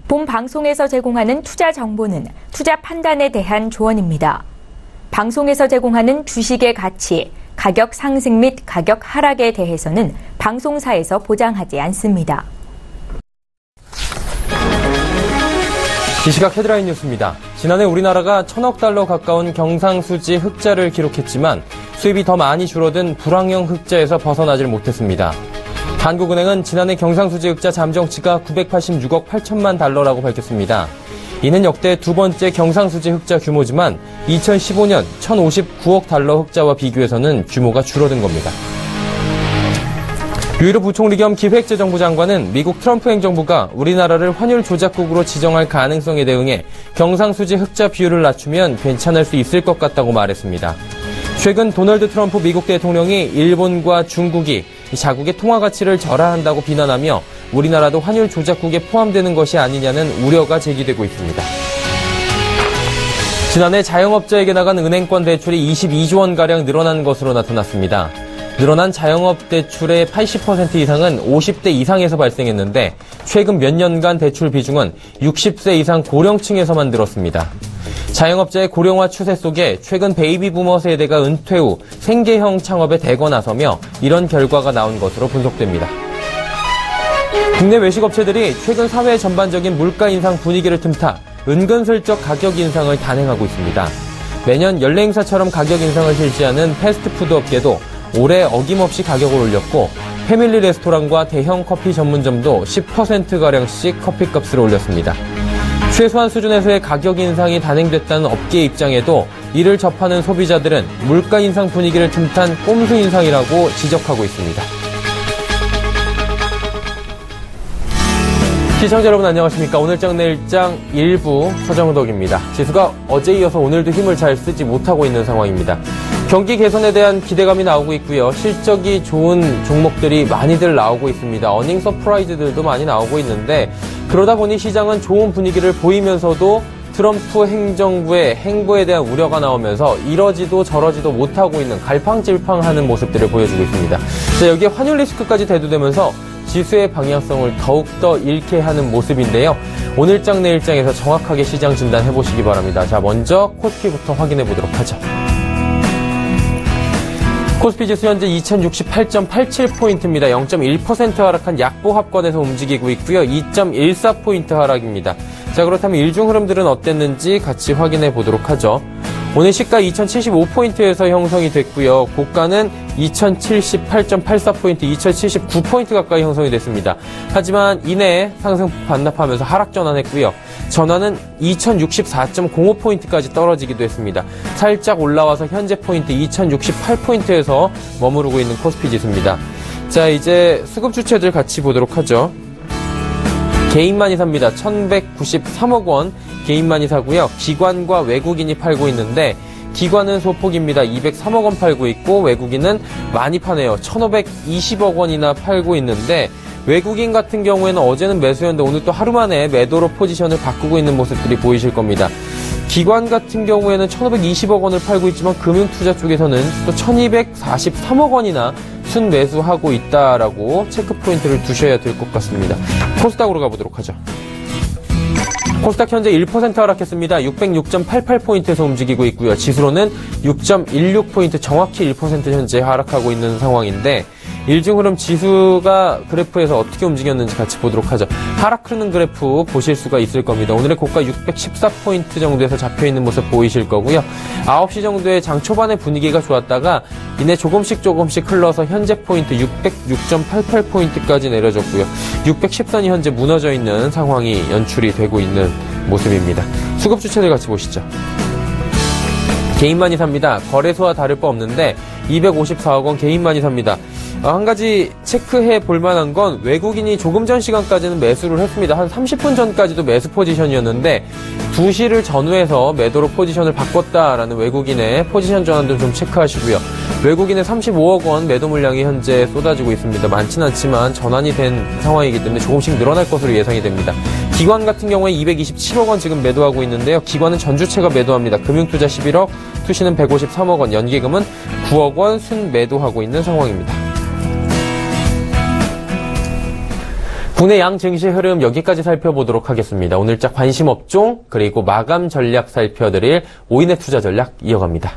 본 방송에서 제공하는 투자 정보는 투자 판단에 대한 조언입니다. 방송에서 제공하는 주식의 가치, 가격 상승 및 가격 하락에 대해서는 방송사에서 보장하지 않습니다. 이 시각 헤드라인 뉴스입니다. 지난해 우리나라가 1,000억 달러 가까운 경상수지 흑자를 기록했지만 수입이 더 많이 줄어든 불황형 흑자에서 벗어나질 못했습니다. 한국은행은 지난해 경상수지 흑자 잠정치가 986억 8천만 달러라고 밝혔습니다. 이는 역대 두 번째 경상수지 흑자 규모지만 2015년 1,059억 달러 흑자와 비교해서는 규모가 줄어든 겁니다. 류일호 부총리 겸 기획재정부 장관은 미국 트럼프 행정부가 우리나라를 환율 조작국으로 지정할 가능성에 대응해 경상수지 흑자 비율을 낮추면 괜찮을 수 있을 것 같다고 말했습니다. 최근 도널드 트럼프 미국 대통령이 일본과 중국이 자국의 통화 가치를 절하한다고 비난하며 우리나라도 환율 조작국에 포함되는 것이 아니냐는 우려가 제기되고 있습니다. 지난해 자영업자에게 나간 은행권 대출이 22조 원가량 늘어난 것으로 나타났습니다. 늘어난 자영업 대출의 80% 이상은 50대 이상에서 발생했는데 최근 몇 년간 대출 비중은 60세 이상 고령층에서만 늘었습니다. 자영업자의 고령화 추세 속에 최근 베이비 부머 세대가 은퇴 후 생계형 창업에 대거 나서며 이런 결과가 나온 것으로 분석됩니다. 국내 외식업체들이 최근 사회 전반적인 물가 인상 분위기를 틈타 은근슬쩍 가격 인상을 단행하고 있습니다. 매년 연례 행사처럼 가격 인상을 실시하는 패스트푸드 업계도 올해 어김없이 가격을 올렸고 패밀리 레스토랑과 대형 커피 전문점도 10%가량씩 커피값을 올렸습니다. 최소한 수준에서의 가격 인상이 단행됐다는 업계 입장에도 이를 접하는 소비자들은 물가 인상 분위기를 틈탄 꼼수 인상이라고 지적하고 있습니다. 시청자 여러분 안녕하십니까. 오늘장 내일장 1부 서정덕입니다. 지수가 어제 이어서 오늘도 힘을 잘 쓰지 못하고 있는 상황입니다. 경기 개선에 대한 기대감이 나오고 있고요. 실적이 좋은 종목들이 많이들 나오고 있습니다. 어닝 서프라이즈들도 많이 나오고 있는데 그러다 보니 시장은 좋은 분위기를 보이면서도 트럼프 행정부의 행보에 대한 우려가 나오면서 이러지도 저러지도 못하고 있는 갈팡질팡하는 모습들을 보여주고 있습니다. 자, 여기에 환율 리스크까지 대두되면서 지수의 방향성을 더욱더 잃게 하는 모습인데요. 오늘장 내일장에서 정확하게 시장 진단해 보시기 바랍니다. 자, 먼저 코스피부터 확인해 보도록 하죠. 코스피 지수 현재 2068.87포인트입니다. 0.1% 하락한 약보합권에서 움직이고 있고요. 2.14포인트 하락입니다. 자, 그렇다면 일중 흐름들은 어땠는지 같이 확인해 보도록 하죠. 오늘 시가 2075포인트에서 형성이 됐고요. 고가는 2078.84포인트, 2079포인트 가까이 형성이 됐습니다. 하지만 이내에 상승 반납하면서 하락 전환했고요. 전환은 2064.05포인트까지 떨어지기도 했습니다. 살짝 올라와서 현재 포인트 2068포인트에서 머무르고 있는 코스피 지수입니다. 자, 이제 수급 주체들 같이 보도록 하죠. 개인만이 삽니다. 1193억 원 개인만이 사고요. 기관과 외국인이 팔고 있는데 기관은 소폭입니다. 203억 원 팔고 있고 외국인은 많이 파네요. 1520억 원이나 팔고 있는데 외국인 같은 경우에는 어제는 매수였는데 오늘 또 하루 만에 매도로 포지션을 바꾸고 있는 모습들이 보이실 겁니다. 기관 같은 경우에는 1520억 원을 팔고 있지만 금융투자 쪽에서는 또 1243억 원이나 순매수하고 있다라고 체크 포인트를 두셔야 될 것 같습니다. 코스닥으로 가보도록 하죠. 코스닥 현재 1% 하락했습니다. 606.88포인트에서 움직이고 있고요. 지수로는 6.16포인트 정확히 1% 현재 하락하고 있는 상황인데 일중 흐름 지수가 그래프에서 어떻게 움직였는지 같이 보도록 하죠. 하락하는 그래프 보실 수가 있을 겁니다. 오늘의 고가 614포인트 정도에서 잡혀있는 모습 보이실 거고요. 9시 정도의 장 초반의 분위기가 좋았다가 이내 조금씩 흘러서 현재 포인트 606.88포인트까지 내려졌고요. 610선이 현재 무너져 있는 상황이 연출이 되고 있는 모습입니다. 수급 주체들 같이 보시죠. 개인만이 삽니다. 거래소와 다를 바 없는데 254억 원 개인만이 삽니다. 한 가지 체크해 볼 만한 건 외국인이 조금 전 시간까지는 매수를 했습니다. 한 30분 전까지도 매수 포지션이었는데 2시를 전후해서 매도로 포지션을 바꿨다라는 외국인의 포지션 전환도 좀 체크하시고요. 외국인의 35억 원 매도 물량이 현재 쏟아지고 있습니다. 많지는 않지만 전환이 된 상황이기 때문에 조금씩 늘어날 것으로 예상이 됩니다. 기관 같은 경우에 227억 원 지금 매도하고 있는데요. 기관은 전주체가 매도합니다. 금융투자 11억, 투시는 153억 원, 연기금은 9억 원 순 매도하고 있는 상황입니다. 국내 양 증시 흐름 여기까지 살펴보도록 하겠습니다. 오늘자 관심 업종 그리고 마감 전략 살펴드릴 오인의 투자 전략 이어갑니다.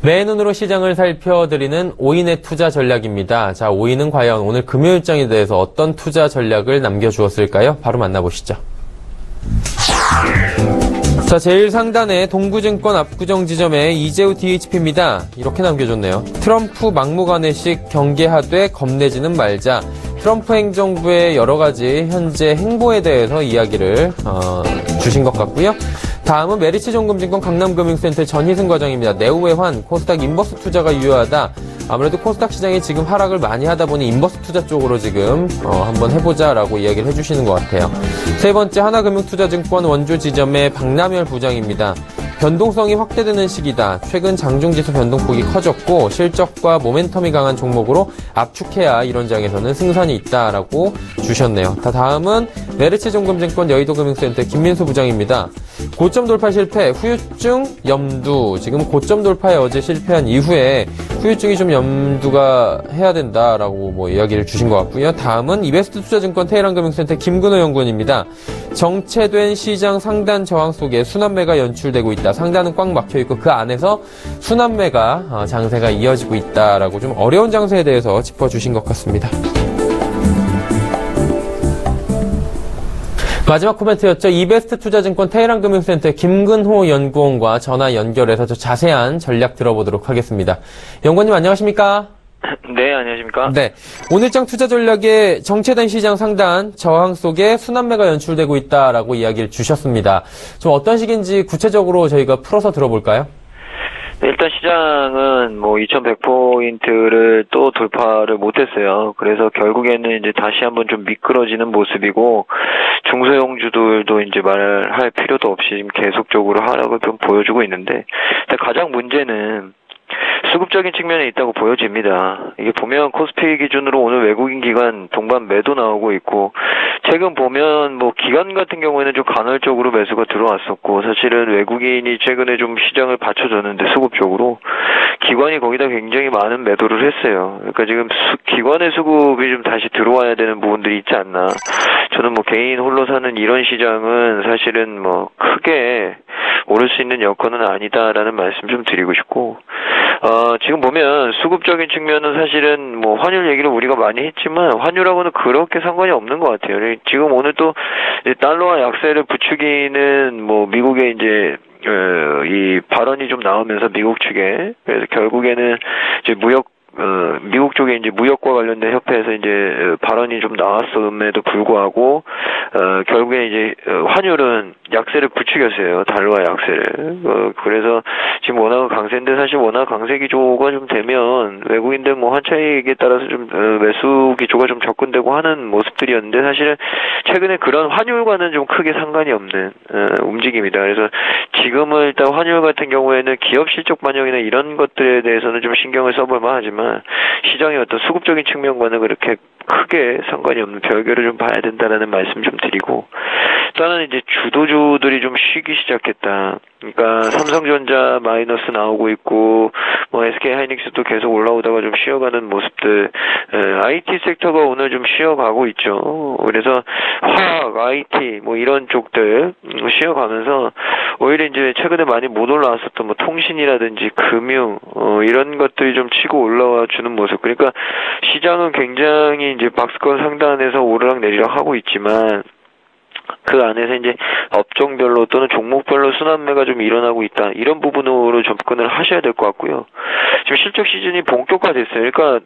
내 눈으로 시장을 살펴드리는 오인의 투자 전략입니다. 자, 오인은 과연 오늘 금요일장에 대해서 어떤 투자 전략을 남겨주었을까요? 바로 만나보시죠. 자, 제일 상단에 동부증권 압구정 지점의 이재우 DHP입니다. 이렇게 남겨줬네요. 트럼프 막무가내식 경계하되 겁내지는 말자. 트럼프 행정부의 여러 가지 현재 행보에 대해서 이야기를 주신 것 같고요. 다음은 메리츠존금증권 강남금융센터 전희승 과장입니다. 내후의 환, 코스닥 인버스 투자가 유효하다. 아무래도 코스닥 시장이 지금 하락을 많이 하다 보니 인버스 투자 쪽으로 지금 한번 해보자라고 이야기를 해주시는 것 같아요. 세 번째 하나금융투자증권 원주 지점의 박남열 부장입니다. 변동성이 확대되는 시기다. 최근 장중지수 변동폭이 커졌고 실적과 모멘텀이 강한 종목으로 압축해야 이런 장에서는 승산이 있다라고 주셨네요. 다음은 메리츠존금증권 여의도금융센터 김민수 부장입니다. 고점 돌파 실패, 후유증, 염두. 지금 고점 돌파에 어제 실패한 이후에 후유증이 좀 염두가 해야 된다라고 이야기를 주신 것 같고요. 다음은 이베스트 투자증권 테헤란금융센터 김근호 연구원입니다. 정체된 시장 상단 저항 속에 순환매가 연출되고 있다. 상단은 꽉 막혀 있고 그 안에서 순환매가 장세가 이어지고 있다라고 좀 어려운 장세에 대해서 짚어주신 것 같습니다. 마지막 코멘트였죠. 이베스트 투자증권 테헤란금융센터 김근호 연구원과 전화 연결해서 더 자세한 전략 들어보도록 하겠습니다. 연구원님 안녕하십니까? 네, 안녕하십니까? 네. 오늘장 투자 전략에 정체된 시장 상단 저항 속에 순환매가 연출되고 있다라고 이야기를 주셨습니다. 좀 어떤 식인지 구체적으로 저희가 풀어서 들어볼까요? 일단 시장은 2100포인트를 또 돌파를 못했어요. 그래서 결국에는 이제 다시 한번 좀 미끄러지는 모습이고, 중소형주들도 이제 말할 필요도 없이 지금 계속적으로 하락을 좀 보여주고 있는데, 가장 문제는 수급적인 측면에 있다고 보여집니다. 이게 보면 코스피 기준으로 오늘 외국인 기관 동반 매도 나오고 있고, 최근 보면 기관 같은 경우에는 좀 간헐적으로 매수가 들어왔었고, 사실은 외국인이 최근에 좀 시장을 받쳐줬는데 수급적으로 기관이 거기다 굉장히 많은 매도를 했어요. 그러니까 지금 기관의 수급이 좀 다시 들어와야 되는 부분들이 있지 않나. 저는 개인 홀로 사는 이런 시장은 사실은 크게 오를 수 있는 여건은 아니다라는 말씀 좀 드리고 싶고, 지금 보면 수급적인 측면은 사실은 환율 얘기를 우리가 많이 했지만 환율하고는 그렇게 상관이 없는 것 같아요. 지금 오늘 또 달러와 약세를 부추기는 미국의 이제 이 발언이 좀 나오면서 미국 측에, 그래서 결국에는 이제 미국 쪽에 이제 무역과 관련된 협회에서 이제 발언이 좀 나왔음에도 불구하고, 결국에 이제 환율은 약세를 부추겼어요. 달러와 약세를. 그래서 지금 원화가 강세인데, 사실 원화 강세 기조가 좀 되면 외국인들 환차익에 따라서 좀 매수 기조가 좀 접근되고 하는 모습들이었는데, 사실은 최근에 그런 환율과는 좀 크게 상관이 없는 움직임이다. 그래서 지금은 일단 환율 같은 경우에는 기업 실적 반영이나 이런 것들에 대해서는 좀 신경을 써볼 만하지만, 시장의 어떤 수급적인 측면과는 그렇게 크게 상관이 없는 별개를 좀 봐야 된다라는 말씀 좀 드리고, 일단은 이제 주도주들이 좀 쉬기 시작했다. 그러니까 삼성전자 마이너스 나오고 있고, SK하이닉스도 계속 올라오다가 좀 쉬어가는 모습들, IT 섹터가 오늘 좀 쉬어가고 있죠. 그래서 화학, IT 이런 쪽들 쉬어가면서 오히려 이제 최근에 많이 못 올라왔었던 통신이라든지 금융 이런 것들이 좀 치고 올라와 주는 모습. 그러니까 시장은 굉장히 이제 박스권 상단에서 오르락 내리락 하고 있지만, 그 안에서 이제 업종별로 또는 종목별로 순환매가 좀 일어나고 있다. 이런 부분으로 접근을 하셔야 될 것 같고요. 지금 실적 시즌이 본격화됐어요. 그러니까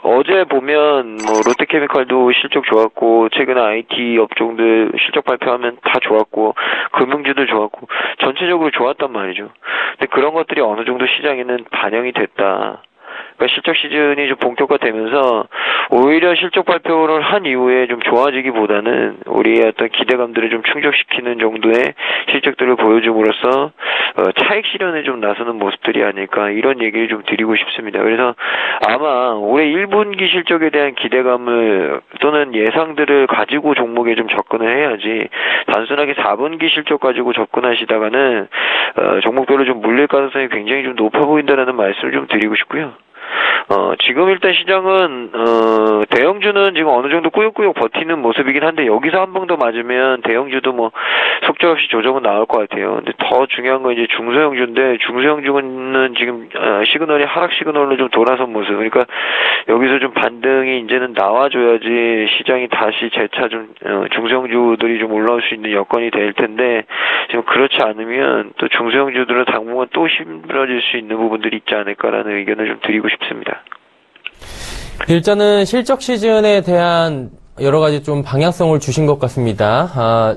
어제 보면 롯데케미칼도 실적 좋았고, 최근에 IT 업종들 실적 발표하면 다 좋았고, 금융주도 좋았고, 전체적으로 좋았단 말이죠. 근데 그런 것들이 어느 정도 시장에는 반영이 됐다. 그러니까 실적 시즌이 좀 본격화되면서 오히려 실적 발표를 한 이후에 좀 좋아지기보다는 우리의 어떤 기대감들을 좀 충족시키는 정도의 실적들을 보여줌으로써 차익 실현에 좀 나서는 모습들이 아닐까 이런 얘기를 좀 드리고 싶습니다. 그래서 아마 올해 1분기 실적에 대한 기대감을 또는 예상들을 가지고 종목에 좀 접근을 해야지 단순하게 4분기 실적 가지고 접근하시다가는 종목별로 좀 물릴 가능성이 굉장히 좀 높아 보인다라는 말씀을 좀 드리고 싶고요. 지금 일단 시장은, 대형주는 지금 어느 정도 꾸역꾸역 버티는 모습이긴 한데, 여기서 한 번 더 맞으면 대형주도 뭐, 속절없이 조정은 나올 것 같아요. 근데 더 중요한 건 이제 중소형주인데, 중소형주는 지금, 시그널이 하락 시그널로 좀 돌아선 모습. 그러니까, 여기서 좀 반등이 이제는 나와줘야지 시장이 다시 재차 좀, 중소형주들이 좀 올라올 수 있는 여건이 될 텐데, 지금 그렇지 않으면 또 중소형주들은 당분간 또 힘들어질 수 있는 부분들이 있지 않을까라는 의견을 좀 드리고 싶습니다. 일단은 실적 시즌에 대한 여러 가지 좀 방향성을 주신 것 같습니다.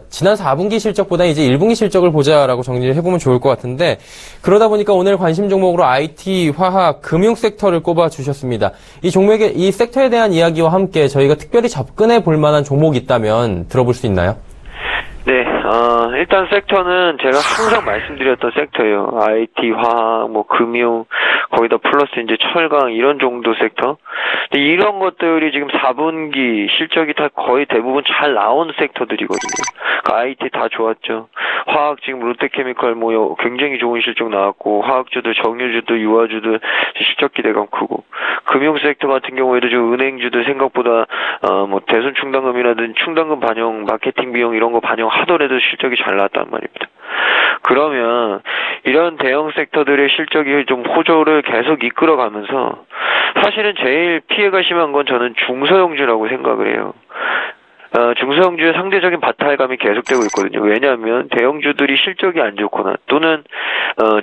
지난 4분기 실적보다 이제 1분기 실적을 보자라고 정리를 해보면 좋을 것 같은데, 그러다 보니까 오늘 관심 종목으로 IT, 화학, 금융 섹터를 꼽아 주셨습니다. 이 종목의, 이 섹터에 대한 이야기와 함께 저희가 특별히 접근해 볼 만한 종목이 있다면 들어볼 수 있나요? 네, 일단 섹터는 제가 항상 말씀드렸던 섹터예요. IT, 화학, 뭐 금융, 거기다 플러스 이제 철강 이런 정도 섹터. 근데 이런 것들이 지금 4분기 실적이 다 거의 대부분 잘 나온 섹터들이거든요. IT 다 좋았죠. 화학 지금 롯데케미칼 뭐 굉장히 좋은 실적 나왔고, 화학주들, 정유주들, 유화주들 실적 기대감 크고, 금융 섹터 같은 경우에도 지금 은행주들 생각보다 뭐 대손 충당금이라든지 충당금 반영, 마케팅 비용 이런 거 반영하더라도 실적이 잘 나왔단 말입니다. 그러면 이런 대형 섹터들의 실적이 좀 호조를 계속 이끌어가면서 사실은 제일 피해가 심한 건 저는 중소형주라고 생각을 해요. 중소형주의 상대적인 바탈감이 계속되고 있거든요. 왜냐하면 대형주들이 실적이 안 좋거나 또는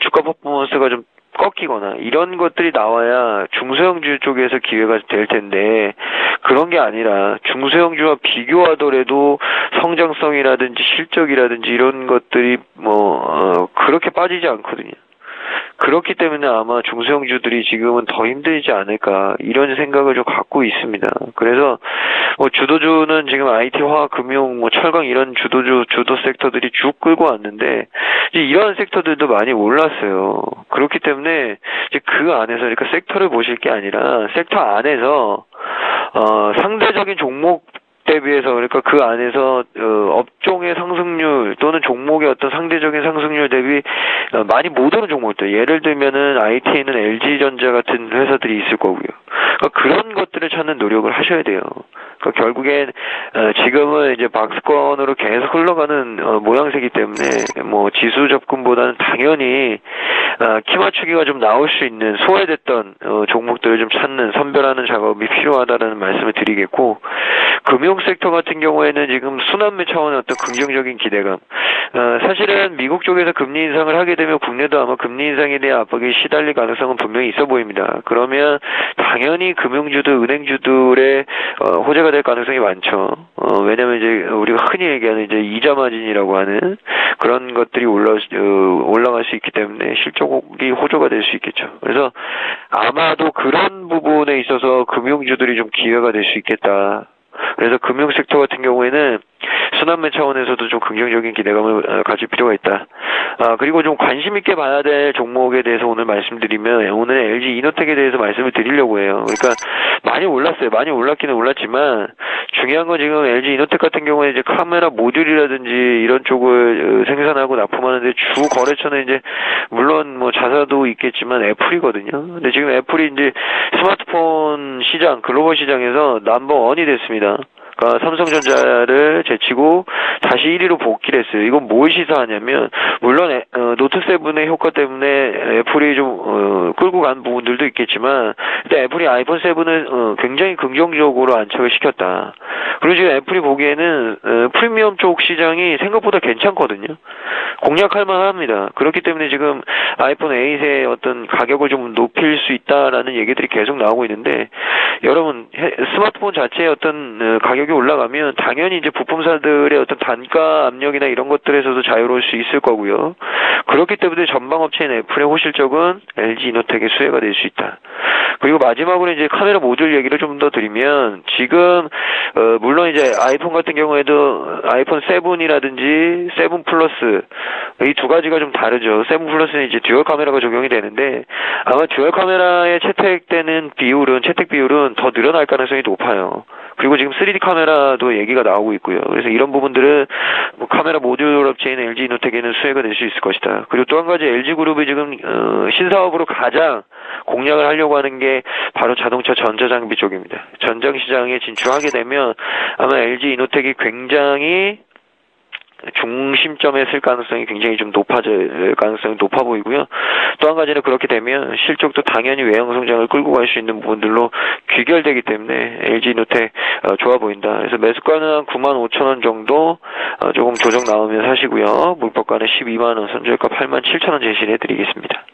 주가 퍼포먼스가 좀 꺾이거나 이런 것들이 나와야 중소형주 쪽에서 기회가 될 텐데 그런 게 아니라 중소형주와 비교하더라도 성장성이라든지 실적이라든지 이런 것들이 그렇게 빠지지 않거든요. 그렇기 때문에 아마 중소형주들이 지금은 더 힘들지 않을까 이런 생각을 좀 갖고 있습니다. 그래서 주도주는 지금 IT, 화학, 금융, 철강 이런 주도 섹터들이 쭉 끌고 왔는데 이제 이런 섹터들도 많이 올랐어요. 그렇기 때문에 이제 그 안에서 그러니까 섹터를 보실 게 아니라 섹터 안에서 상대적인 종목 대비해서 그러니까 그 안에서 업종의 상승률 또는 종목의 어떤 상대적인 상승률 대비 많이 못 오른 종목들 예를 들면은 IT에는 LG전자 같은 회사들이 있을 거고요. 그러니까 그런 것들을 찾는 노력을 하셔야 돼요. 그러니까 결국엔 지금은 이제 박스권으로 계속 흘러가는 모양새이기 때문에 뭐 지수 접근보다는 당연히 키 맞추기가 좀 나올 수 있는 소외됐던 종목들을 좀 찾는 선별하는 작업이 필요하다라는 말씀을 드리겠고 금융 섹터 같은 경우에는 지금 순환매 차원의 어떤 긍정적인 기대감 사실은 미국 쪽에서 금리 인상을 하게 되면 국내도 아마 금리 인상에 대한 압박이 시달릴 가능성은 분명히 있어 보입니다. 그러면 당연히 금융주들, 은행주들의 호재가 될 가능성이 많죠. 왜냐면 이제 우리가 흔히 얘기하는 이제 이자 마진이라고 하는 그런 것들이 올라갈 수 있기 때문에 실적이 호조가 될 수 있겠죠. 그래서 아마도 그런 부분에 있어서 금융주들이 좀 기회가 될 수 있겠다. 그래서 금융 섹터 같은 경우에는 순환매 차원에서도 좀 긍정적인 기대감을 가질 필요가 있다. 그리고 좀 관심 있게 봐야 될 종목에 대해서 오늘 말씀드리면 오늘 LG 이노텍에 대해서 말씀을 드리려고 해요. 그러니까 많이 올랐어요. 많이 올랐기는 올랐지만 중요한 건 지금 LG 이노텍 같은 경우에 이제 카메라 모듈이라든지 이런 쪽을 생산하고 납품하는데 주 거래처는 이제 물론 뭐 자사도 있겠지만 애플이거든요. 근데 지금 애플이 이제 스마트폰 시장 글로벌 시장에서 넘버 1이 됐습니다. 그러니까 삼성전자를 제치고 다시 1위로 복귀를 했어요. 이건 뭘 시사하냐면 물론 노트7의 효과 때문에 애플이 좀 끌고 간 부분들도 있겠지만 일단 애플이 아이폰 7을 굉장히 긍정적으로 안착을 시켰다. 그리고 지금 애플이 보기에는 프리미엄 쪽 시장이 생각보다 괜찮거든요. 공략할 만합니다. 그렇기 때문에 지금 아이폰 8의 어떤 가격을 좀 높일 수 있다라는 얘기들이 계속 나오고 있는데 여러분 스마트폰 자체의 어떤 가격이 올라가면 당연히 이제 부품사들의 어떤 단가 압력이나 이런 것들에서도 자유로울 수 있을 거고요. 그렇기 때문에 전방업체인 애플의 호실적은 LG 이노텍의 수혜가 될 수 있다. 그리고 마지막으로 이제 카메라 모듈 얘기를 좀 더 드리면, 지금, 물론 이제 아이폰 같은 경우에도 아이폰 7이라든지 7 플러스, 이 두 가지가 좀 다르죠. 7 플러스는 이제 듀얼 카메라가 적용이 되는데, 아마 듀얼 카메라에 채택 비율은 더 늘어날 가능성이 높아요. 그리고 지금 3D 카메라도 얘기가 나오고 있고요. 그래서 이런 부분들은 뭐 카메라 모듈 업체인 LG 이노텍에는 수혜가 될 수 있을 것이다. 그리고 또 한 가지 LG그룹이 지금 신사업으로 가장 공략을 하려고 하는 게 바로 자동차 전자장비 쪽입니다. 전장시장에 진출하게 되면 아마 LG 이노텍이 굉장히 중심점에 쓸 가능성이 굉장히 좀 높아질 가능성이 높아 보이고요. 또 한 가지는 그렇게 되면 실적도 당연히 외형 성장을 끌고 갈 수 있는 부분들로 귀결되기 때문에 LG 이노텍 좋아 보인다. 그래서 매수가는 한 95,000원 정도 조금 조정 나오면 사시고요. 물법가는 12만원, 선저가 87,000원 제시를 해드리겠습니다.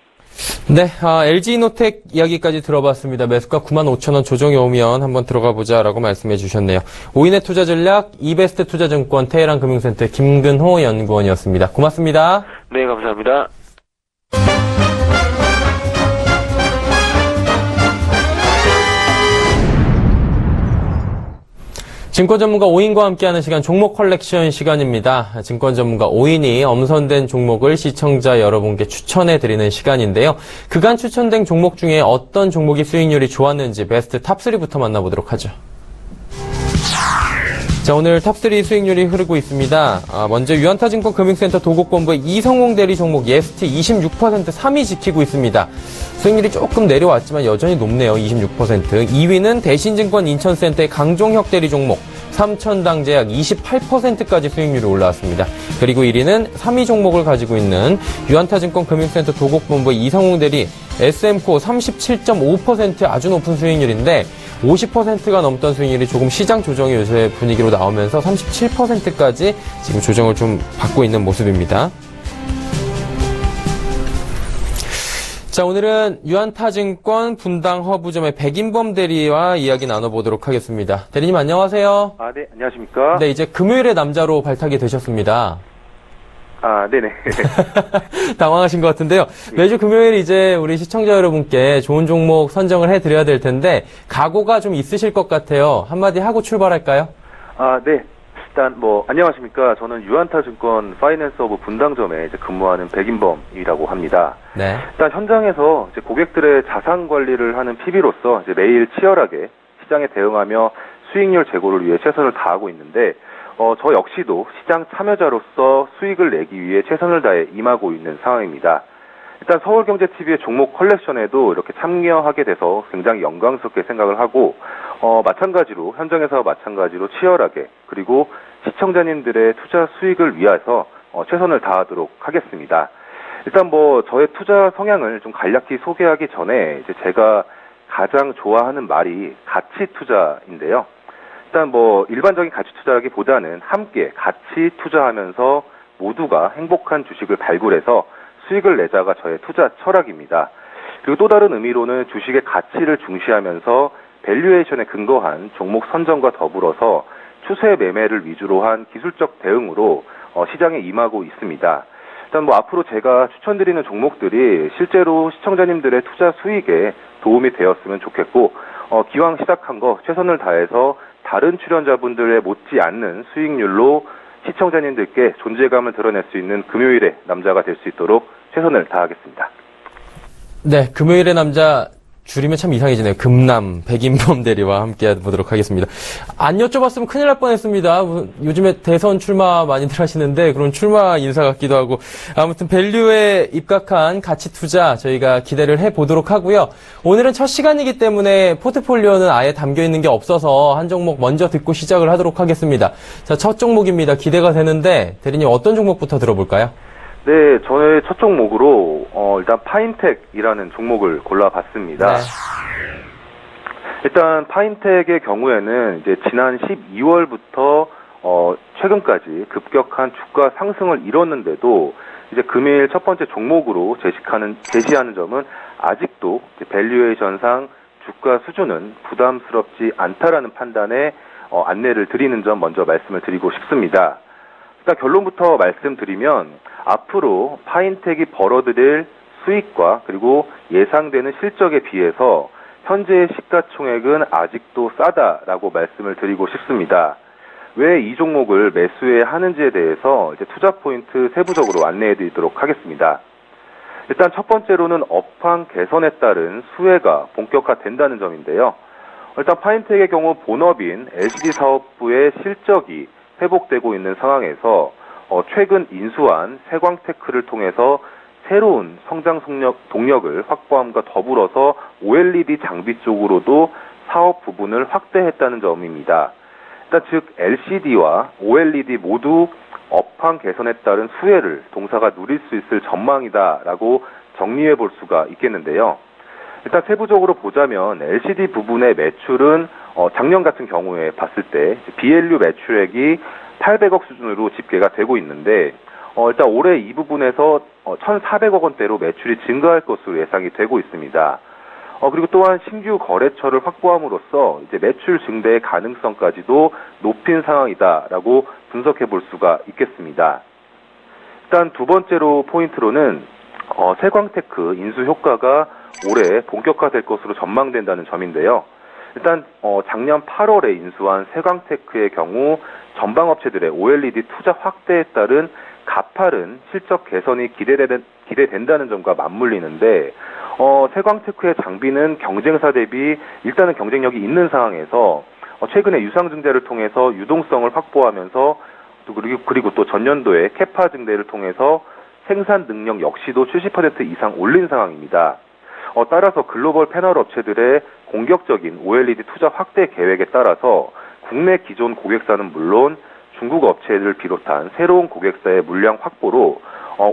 네, LG 이노텍 이야기까지 들어봤습니다. 매수가 95,000원 조정이 오면 한번 들어가 보자라고 말씀해 주셨네요. 오인의 투자 전략 이베스트 투자증권 테헤란 금융센터의 김근호 연구원이었습니다. 고맙습니다. 네, 감사합니다. 증권 전문가 오인과 함께하는 시간 종목 컬렉션 시간입니다. 증권 전문가 오인이 엄선된 종목을 시청자 여러분께 추천해드리는 시간인데요. 그간 추천된 종목 중에 어떤 종목이 수익률이 좋았는지 베스트 탑3부터 만나보도록 하죠. 자, 오늘 탑3 수익률이 흐르고 있습니다. 먼저 유한타증권 금융센터 도곡본부의 이성웅 대리 종목 예스트 26% 3위 지키고 있습니다. 수익률이 조금 내려왔지만 여전히 높네요. 26%. 2위는 대신증권 인천센터의 강종혁 대리 종목 삼천당제약 28%까지 수익률이 올라왔습니다. 그리고 1위는 3위 종목을 가지고 있는 유한타증권 금융센터 도곡본부의 이성웅 대리 SM코 37.5% 아주 높은 수익률인데 50%가 넘던 수익률이 조금 시장 조정의 요새 분위기로 나오면서 37%까지 지금 조정을 좀 받고 있는 모습입니다. 자, 오늘은 유한타증권 분당 허브점의 백인범 대리와 이야기 나눠보도록 하겠습니다. 대리님 안녕하세요. 네, 안녕하십니까? 네, 이제 금요일의 남자로 발탁이 되셨습니다. 네네. 당황하신 것 같은데요. 매주 금요일 이제 우리 시청자 여러분께 좋은 종목 선정을 해드려야 될 텐데 각오가 좀 있으실 것 같아요. 한마디 하고 출발할까요? 네. 일단 안녕하십니까? 저는 유한타증권 파이낸스허브 분당점에 이제 근무하는 백인범이라고 합니다. 네. 일단 현장에서 이제 고객들의 자산 관리를 하는 PB로서 이제 매일 치열하게 시장에 대응하며 수익률 제고를 위해 최선을 다하고 있는데 저 역시도 시장 참여자로서 수익을 내기 위해 최선을 다해 임하고 있는 상황입니다. 일단 서울경제TV의 종목 컬렉션에도 이렇게 참여하게 돼서 굉장히 영광스럽게 생각을 하고 마찬가지로 현장에서 마찬가지로 치열하게 그리고 시청자님들의 투자 수익을 위해서 최선을 다하도록 하겠습니다. 일단 저의 투자 성향을 좀 간략히 소개하기 전에 이제 제가 가장 좋아하는 말이 가치 투자인데요. 일단 일반적인 가치 투자라기보다는 함께 같이 투자하면서 모두가 행복한 주식을 발굴해서 수익을 내자가 저의 투자 철학입니다. 그리고 또 다른 의미로는 주식의 가치를 중시하면서 밸류에이션에 근거한 종목 선정과 더불어서 추세 매매를 위주로 한 기술적 대응으로 시장에 임하고 있습니다. 일단 앞으로 제가 추천드리는 종목들이 실제로 시청자님들의 투자 수익에 도움이 되었으면 좋겠고 기왕 시작한 거 최선을 다해서 다른 출연자분들의 못지 않는 수익률로 시청자님들께 존재감을 드러낼 수 있는 금요일의 남자가 될 수 있도록 최선을 다하겠습니다. 네, 금요일의 남자 줄이면 참 이상해지네요. 금남 백인범 대리와 함께 해보도록 하겠습니다. 안 여쭤봤으면 큰일 날 뻔했습니다. 요즘에 대선 출마 많이들 하시는데 그런 출마 인사 같기도 하고 아무튼 밸류에 입각한 가치 투자 저희가 기대를 해보도록 하고요. 오늘은 첫 시간이기 때문에 포트폴리오는 아예 담겨있는 게 없어서 한 종목 먼저 듣고 시작을 하도록 하겠습니다. 자, 첫 종목입니다. 기대가 되는데 대리님 어떤 종목부터 들어볼까요? 네, 저의 첫 종목으로 일단 파인텍이라는 종목을 골라봤습니다. 네. 일단 파인텍의 경우에는 이제 지난 12월부터 최근까지 급격한 주가 상승을 이뤘는데도 이제 금일 첫 번째 종목으로 제시하는 점은 아직도 밸류에이션상 주가 수준은 부담스럽지 않다라는 판단에 안내를 드리는 점 먼저 말씀을 드리고 싶습니다. 일단 결론부터 말씀드리면 앞으로 파인텍이 벌어들일 수익과 그리고 예상되는 실적에 비해서 현재의 시가총액은 아직도 싸다라고 말씀을 드리고 싶습니다. 왜 이 종목을 매수해야 하는지에 대해서 이제 투자 포인트 세부적으로 안내해 드리도록 하겠습니다. 일단 첫 번째로는 업황 개선에 따른 수혜가 본격화된다는 점인데요. 일단 파인텍의 경우 본업인 LCD 사업부의 실적이 회복되고 있는 상황에서 최근 인수한 세광테크를 통해서 새로운 성장 동력을 확보함과 더불어서 OLED 장비 쪽으로도 사업 부분을 확대했다는 점입니다. 일단 즉 LCD와 OLED 모두 업황 개선에 따른 수혜를 동사가 누릴 수 있을 전망이다라고 정리해 볼 수가 있겠는데요. 일단 세부적으로 보자면 LCD 부분의 매출은 작년 같은 경우에 봤을 때 BLU 매출액이 800억 수준으로 집계가 되고 있는데 일단 올해 이 부분에서 1,400억 원대로 매출이 증가할 것으로 예상이 되고 있습니다. 그리고 또한 신규 거래처를 확보함으로써 이제 매출 증대의 가능성까지도 높인 상황이다라고 분석해 볼 수가 있겠습니다. 일단 두 번째로 포인트로는 세광테크 인수 효과가 올해 본격화될 것으로 전망된다는 점인데요. 일단 작년 8월에 인수한 세광테크의 경우 전방업체들의 OLED 투자 확대에 따른 가파른 실적 개선이 기대된다는 점과 맞물리는데 세광테크의 장비는 경쟁사 대비 일단은 경쟁력이 있는 상황에서 최근에 유상증자를 통해서 유동성을 확보하면서 그리고 또 전년도에 캐파 증대를 통해서 생산 능력 역시도 70% 이상 올린 상황입니다. 따라서 글로벌 패널 업체들의 공격적인 OLED 투자 확대 계획에 따라서 국내 기존 고객사는 물론 중국 업체들을 비롯한 새로운 고객사의 물량 확보로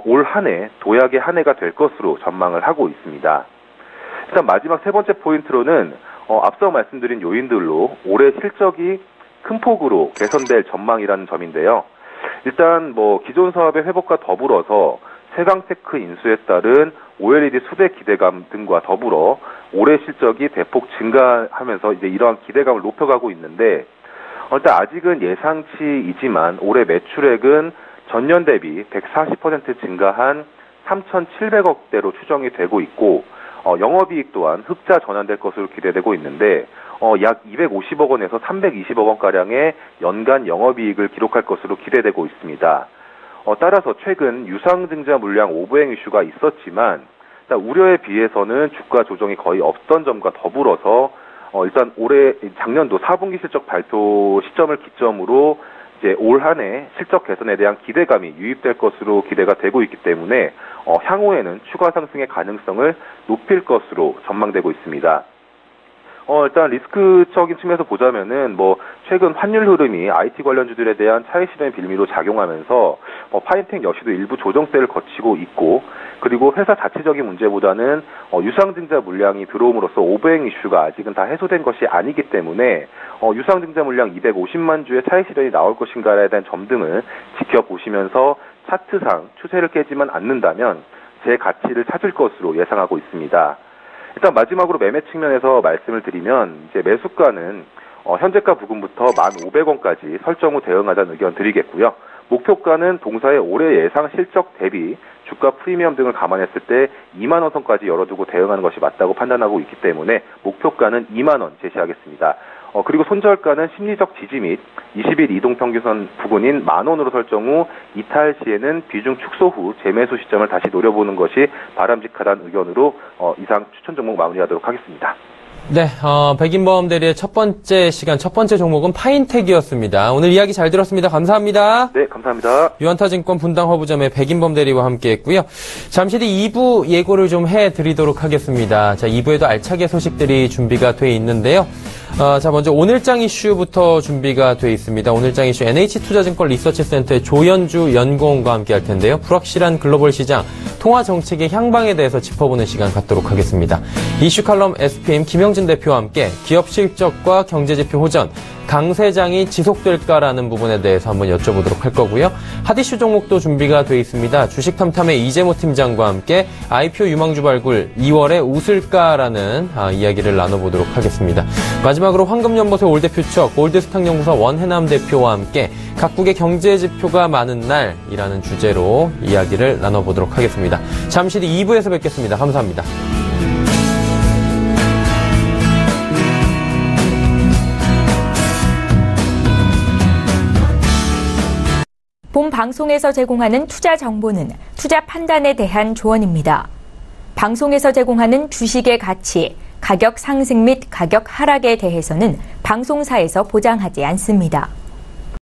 올 한 해 도약의 한 해가 될 것으로 전망을 하고 있습니다. 일단 마지막 세 번째 포인트로는 앞서 말씀드린 요인들로 올해 실적이 큰 폭으로 개선될 전망이라는 점인데요. 일단 기존 사업의 회복과 더불어서 세광테크 인수에 따른 OLED 수대 기대감 등과 더불어 올해 실적이 대폭 증가하면서 이제 이러한 기대감을 높여가고 있는데 일단 아직은 예상치이지만 올해 매출액은 전년 대비 140% 증가한 3,700억대로 추정이 되고 있고 영업이익 또한 흑자 전환될 것으로 기대되고 있는데 약 250억 원에서 320억 원가량의 연간 영업이익을 기록할 것으로 기대되고 있습니다. 따라서 최근 유상증자 물량 오버행 이슈가 있었지만 우려에 비해서는 주가 조정이 거의 없던 점과 더불어서 일단 올해 작년도 4분기 실적 발표 시점을 기점으로 이제 올 한 해 실적 개선에 대한 기대감이 유입될 것으로 기대가 되고 있기 때문에 향후에는 추가 상승의 가능성을 높일 것으로 전망되고 있습니다. 일단 리스크적인 측면에서 보자면은 최근 환율 흐름이 IT 관련주들에 대한 차익 실현의 빌미로 작용하면서 파인텍 역시도 일부 조정세를 거치고 있고 그리고 회사 자체적인 문제보다는 유상증자 물량이 들어옴으로써 오버행 이슈가 아직은 다 해소된 것이 아니기 때문에 유상증자 물량 250만 주의 차익 실현이 나올 것인가에 대한 점 등을 지켜보시면서 차트상 추세를 깨지만 않는다면 제 가치를 찾을 것으로 예상하고 있습니다. 일단 마지막으로 매매 측면에서 말씀을 드리면 이제 매수가는 현재가 부근부터 1,500원까지 설정 후 대응하자는 의견 드리겠고요. 목표가는 동사의 올해 예상 실적 대비 주가 프리미엄 등을 감안했을 때 2만 원 선까지 열어두고 대응하는 것이 맞다고 판단하고 있기 때문에 목표가는 2만 원 제시하겠습니다. 그리고 손절가는 심리적 지지 및 20일 이동평균선 부근인 10,000원으로 설정 후 이탈 시에는 비중 축소 후 재매수 시점을 다시 노려보는 것이 바람직하다는 의견으로 이상 추천 종목 마무리하도록 하겠습니다. 네, 백인보험 대리의 첫 번째 종목은 파인텍이었습니다. 오늘 이야기 잘 들었습니다. 감사합니다. 네, 감사합니다. 유한타증권 분당 허브점의 백인보험 대리와 함께했고요. 잠시 뒤 2부 예고를 좀 해드리도록 하겠습니다. 자, 2부에도 알차게 소식들이 준비가 돼 있는데요. 자, 먼저 오늘장 이슈부터 준비가 돼 있습니다. 오늘장 이슈 NH투자증권 리서치센터의 조현주 연구원과 함께 할 텐데요. 불확실한 글로벌 시장, 통화 정책의 향방에 대해서 짚어보는 시간 갖도록 하겠습니다. 이슈 칼럼 SPM 김영진 대표와 함께 기업 실적과 경제지표 호전, 강세장이 지속될까라는 부분에 대해서 한번 여쭤보도록 할 거고요. 핫이슈 종목도 준비가 돼 있습니다. 주식탐탐의 이재모 팀장과 함께 IPO 유망주 발굴 2월에 웃을까라는 이야기를 나눠보도록 하겠습니다. 마지막으로 황금연못의 올대표처 골드스탁연구소 원해남 대표와 함께 각국의 경제지표가 많은 날이라는 주제로 이야기를 나눠보도록 하겠습니다. 잠시 뒤 2부에서 뵙겠습니다. 감사합니다. 방송에서 제공하는 투자 정보는 투자 판단에 대한 조언입니다. 방송에서 제공하는 주식의 가치, 가격 상승 및 가격 하락에 대해서는 방송사에서 보장하지 않습니다.